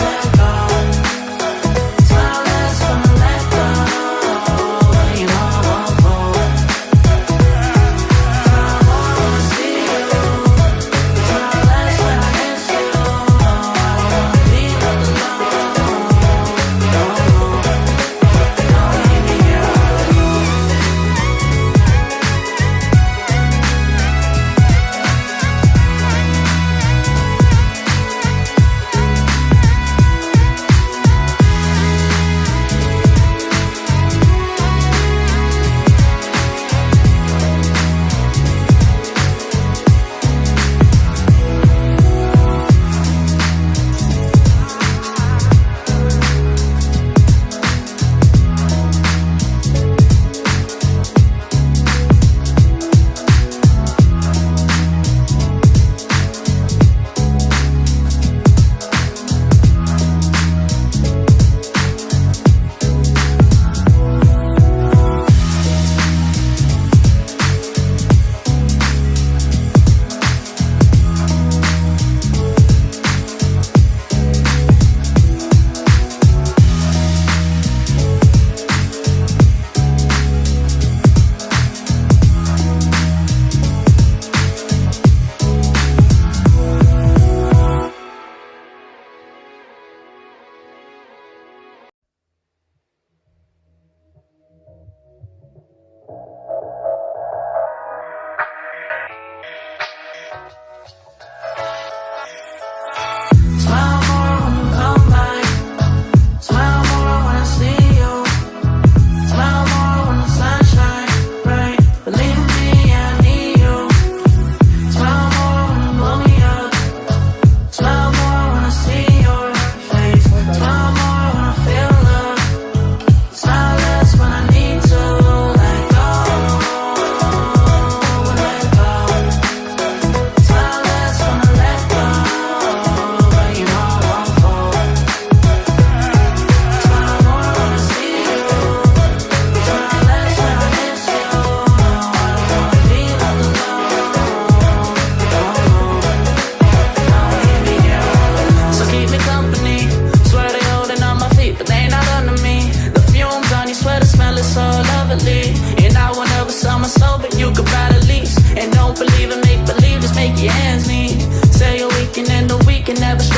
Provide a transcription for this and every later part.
Let go.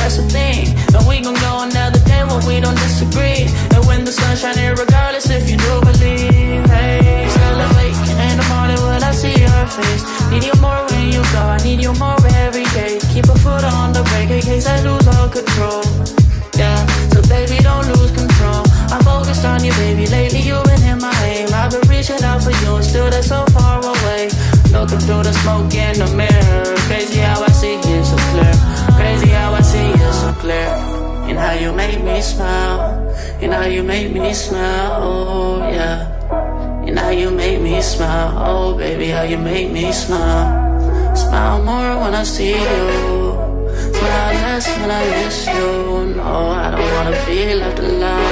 that's the thing. And we gon' go another day when we don't disagree. And when the sun's shining, regardless if you do believe. Hey, still awake in the morning when I see your face. Need you more when you go, I need you more every day. Keep a foot on the brake in case I lose all control. Yeah, so baby, don't lose control. I'm focused on you, baby. Lately you've been in my aim. I've been reaching out for you and still they're so far away. Looking through the smoke in the mirror. Crazy how I see you so clear. Crazy how I see you so clear. And how you make me smile. And how you make me smile, oh yeah. And how you make me smile, oh baby, how you make me smile. Smile more when I see you. Smile less when I miss you. No, I don't wanna be left alone.